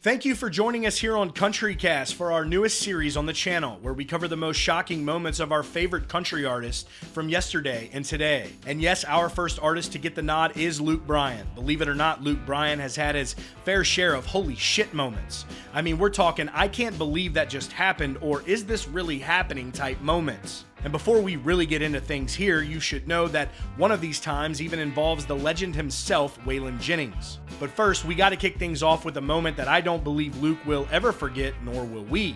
Thank you for joining us here on CountryCast for our newest series on the channel, where we cover the most shocking moments of our favorite country artists from yesterday and today. And yes, our first artist to get the nod is Luke Bryan. Believe it or not, Luke Bryan has had his fair share of holy shit moments. I mean, we're talking I can't believe that just happened, or is this really happening type moments. And before we really get into things here, you should know that one of these times even involves the legend himself, Waylon Jennings. But first, we gotta kick things off with a moment that I don't believe Luke will ever forget, nor will we.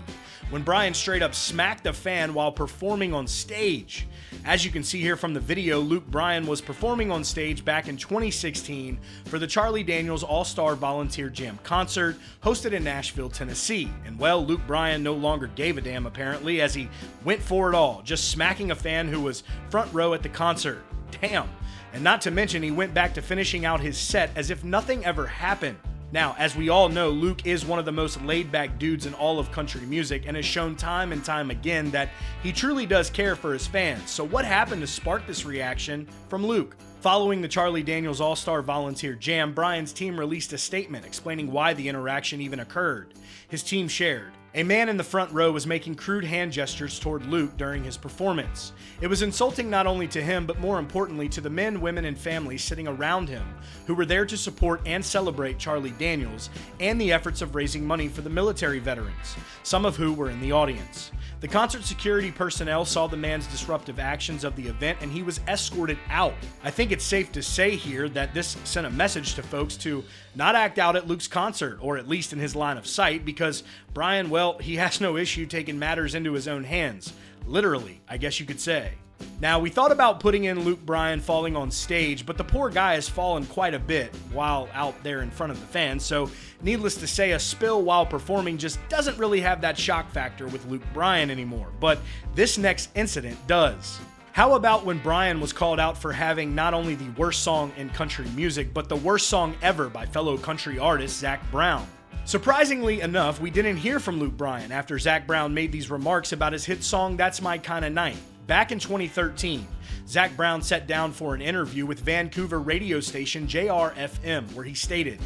When Bryan straight up smacked a fan while performing on stage. As you can see here from the video, Luke Bryan was performing on stage back in 2016 for the Charlie Daniels All-Star Volunteer Jam concert hosted in Nashville, Tennessee. And well, Luke Bryan no longer gave a damn apparently, as he went for it all, just smacking a fan who was front row at the concert. Damn. And not to mention, he went back to finishing out his set as if nothing ever happened. Now, as we all know, Luke is one of the most laid-back dudes in all of country music and has shown time and time again that he truly does care for his fans. So what happened to spark this reaction from Luke? Following the Charlie Daniels All-Star Volunteer Jam, Bryan's team released a statement explaining why the interaction even occurred. His team shared, "A man in the front row was making crude hand gestures toward Luke during his performance. It was insulting not only to him, but more importantly to the men, women, and families sitting around him who were there to support and celebrate Charlie Daniels and the efforts of raising money for the military veterans, some of who were in the audience. The concert security personnel saw the man's disruptive actions of the event and he was escorted out. I think it's safe to say here that this sent a message to folks to not act out at Luke's concert, or at least in his line of sight, because Bryan, well, he has no issue taking matters into his own hands. Literally, I guess you could say." Now, we thought about putting in Luke Bryan falling on stage, but the poor guy has fallen quite a bit while out there in front of the fans, so needless to say, a spill while performing just doesn't really have that shock factor with Luke Bryan anymore, but this next incident does. How about when Bryan was called out for having not only the worst song in country music, but the worst song ever by fellow country artist Zac Brown? Surprisingly enough, we didn't hear from Luke Bryan after Zac Brown made these remarks about his hit song That's My Kinda Night. Back in 2013, Zac Brown sat down for an interview with Vancouver radio station JRFM, where he stated,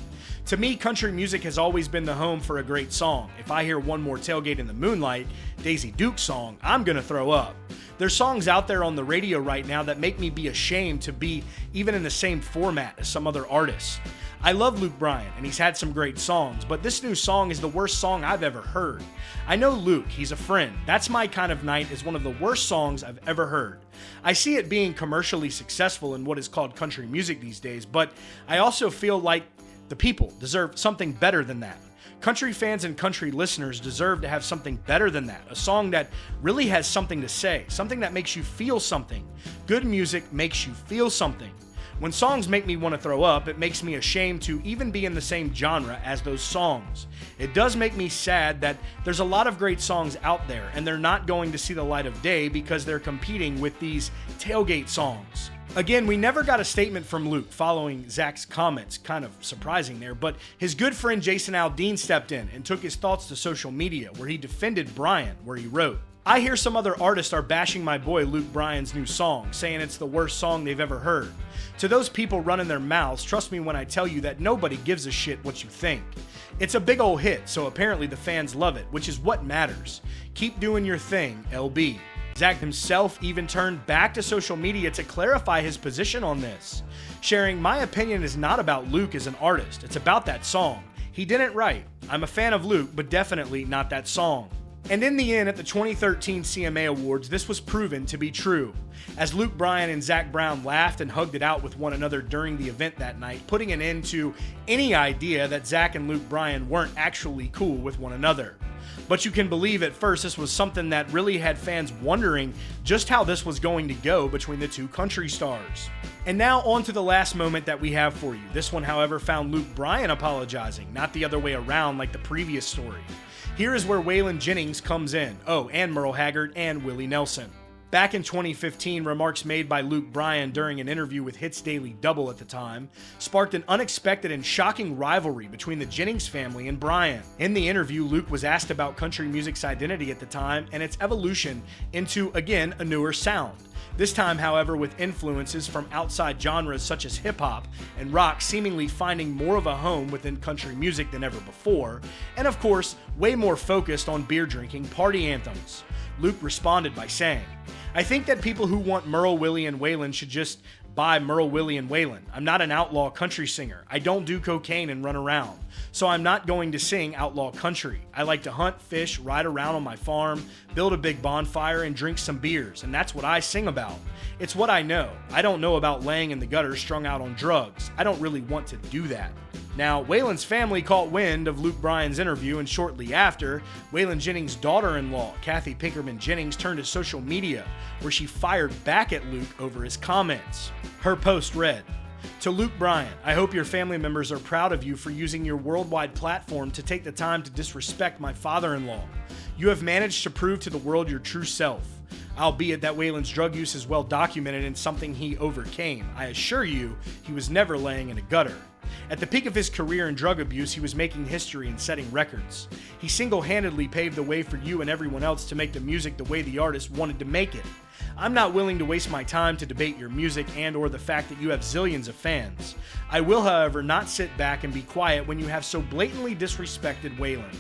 "To me, country music has always been the home for a great song. If I hear One More Tailgate in the Moonlight, Daisy Duke's song, I'm gonna throw up. There's songs out there on the radio right now that make me be ashamed to be even in the same format as some other artists. I love Luke Bryan, and he's had some great songs, but this new song is the worst song I've ever heard. I know Luke, he's a friend. That's My Kind of Night is one of the worst songs I've ever heard. I see it being commercially successful in what is called country music these days, but I also feel like the people deserve something better than that. Country fans and country listeners deserve to have something better than that. A song that really has something to say, something that makes you feel something. Good music makes you feel something. When songs make me want to throw up, it makes me ashamed to even be in the same genre as those songs. It does make me sad that there's a lot of great songs out there and they're not going to see the light of day because they're competing with these tailgate songs." Again, we never got a statement from Luke following Zac's comments, kind of surprising there, but his good friend Jason Aldean stepped in and took his thoughts to social media, where he defended Bryan, where he wrote, "I hear some other artists are bashing my boy Luke Bryan's new song, saying it's the worst song they've ever heard. To those people running their mouths, trust me when I tell you that nobody gives a shit what you think. It's a big ol' hit, so apparently the fans love it, which is what matters. Keep doing your thing, LB." Zac himself even turned back to social media to clarify his position on this, sharing, "My opinion is not about Luke as an artist, it's about that song. He didn't write. I'm a fan of Luke, but definitely not that song." And in the end, at the 2013 CMA Awards, this was proven to be true, as Luke Bryan and Zac Brown laughed and hugged it out with one another during the event that night, putting an end to any idea that Zac and Luke Bryan weren't actually cool with one another. But you can believe at first this was something that really had fans wondering just how this was going to go between the two country stars. And now on to the last moment that we have for you. This one, however, found Luke Bryan apologizing, not the other way around like the previous story. Here is where Waylon Jennings comes in. Oh, and Merle Haggard and Willie Nelson. Back in 2015, remarks made by Luke Bryan during an interview with Hits Daily Double at the time sparked an unexpected and shocking rivalry between the Jennings family and Bryan. In the interview, Luke was asked about country music's identity at the time and its evolution into, again, a newer sound. This time, however, with influences from outside genres such as hip-hop and rock seemingly finding more of a home within country music than ever before, and of course, way more focused on beer-drinking party anthems. Luke responded by saying, "I think that people who want Merle, Willie, and Waylon should just buy Merle, Willie, and Waylon. I'm not an outlaw country singer. I don't do cocaine and run around. So I'm not going to sing outlaw country. I like to hunt, fish, ride around on my farm, build a big bonfire, and drink some beers, and that's what I sing about. It's what I know. I don't know about laying in the gutter strung out on drugs. I don't really want to do that." Now, Waylon's family caught wind of Luke Bryan's interview, and shortly after, Waylon Jennings' daughter-in-law, Kathy Pinkerman Jennings, turned to social media, where she fired back at Luke over his comments. Her post read, "To Luke Bryan, I hope your family members are proud of you for using your worldwide platform to take the time to disrespect my father-in-law. You have managed to prove to the world your true self. Albeit that Waylon's drug use is well documented and something he overcame, I assure you he was never laying in a gutter. At the peak of his career in drug abuse, he was making history and setting records. He single-handedly paved the way for you and everyone else to make the music the way the artist wanted to make it. I'm not willing to waste my time to debate your music and or the fact that you have zillions of fans. I will, however, not sit back and be quiet when you have so blatantly disrespected Waylon.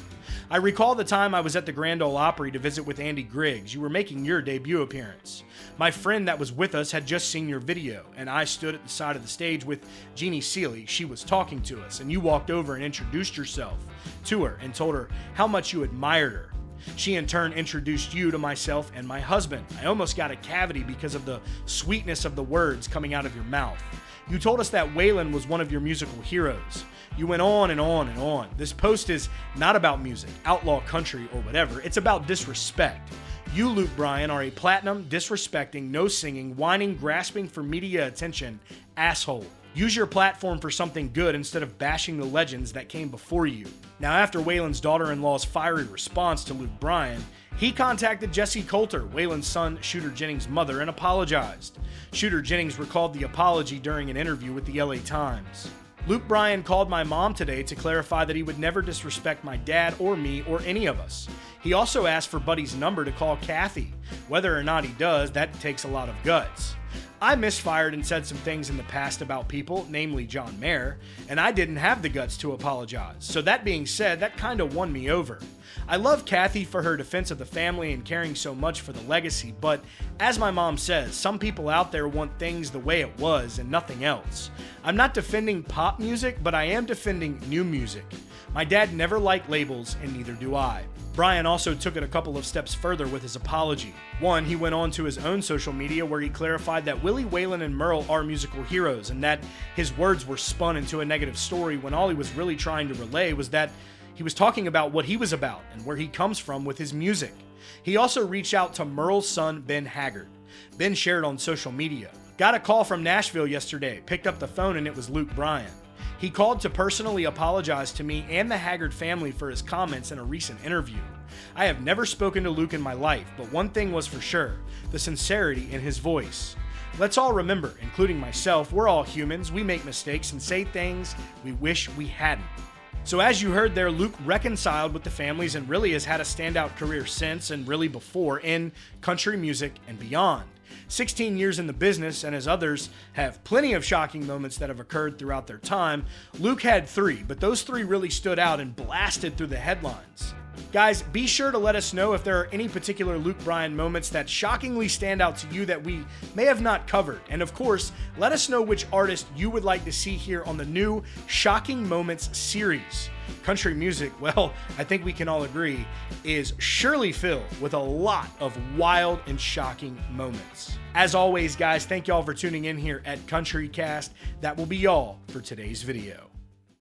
I recall the time I was at the Grand Ole Opry to visit with Andy Griggs. You were making your debut appearance. My friend that was with us had just seen your video, and I stood at the side of the stage with Jeannie Seeley. She was talking to us, and you walked over and introduced yourself to her and told her how much you admired her. She in turn introduced you to myself and my husband. I almost got a cavity because of the sweetness of the words coming out of your mouth. You told us that Waylon was one of your musical heroes. You went on and on and on. This post is not about music, outlaw country, or whatever. It's about disrespect. You, Luke Bryan, are a platinum, disrespecting, no singing, whining, grasping for media attention asshole. Use your platform for something good instead of bashing the legends that came before you." Now, after Waylon's daughter-in-law's fiery response to Luke Bryan, he contacted Jessie Coulter, Waylon's son Shooter Jennings' mother, and apologized. Shooter Jennings recalled the apology during an interview with the LA Times. "Luke Bryan called my mom today to clarify that he would never disrespect my dad or me or any of us. He also asked for Buddy's number to call Kathy. Whether or not he does, that takes a lot of guts. I misfired and said some things in the past about people, namely John Mayer, and I didn't have the guts to apologize. So that being said, that kind of won me over. I love Kathy for her defense of the family and caring so much for the legacy, but as my mom says, some people out there want things the way it was and nothing else. I'm not defending pop music, but I am defending new music. My dad never liked labels, and neither do I." Bryan also took it a couple of steps further with his apology. One, he went on to his own social media where he clarified that Willie, Waylon, and Merle are musical heroes and that his words were spun into a negative story when all he was really trying to relay was that he was talking about what he was about and where he comes from with his music. He also reached out to Merle's son, Ben Haggard. Ben shared on social media, "Got a call from Nashville yesterday, picked up the phone and it was Luke Bryan. He called to personally apologize to me and the Haggard family for his comments in a recent interview. I have never spoken to Luke in my life, but one thing was for sure, the sincerity in his voice. Let's all remember, including myself, we're all humans, we make mistakes and say things we wish we hadn't." So as you heard there, Luke reconciled with the families and really has had a standout career since and really before in country music and beyond. 16 years in the business, and as others have plenty of shocking moments that have occurred throughout their time, Luke had 3, but those 3 really stood out and blasted through the headlines. Guys, be sure to let us know if there are any particular Luke Bryan moments that shockingly stand out to you that we may have not covered. And of course, let us know which artist you would like to see here on the new Shocking Moments series. Country music, well, I think we can all agree, is surely filled with a lot of wild and shocking moments. As always, guys, thank y'all for tuning in here at CountryCast. That will be all for today's video.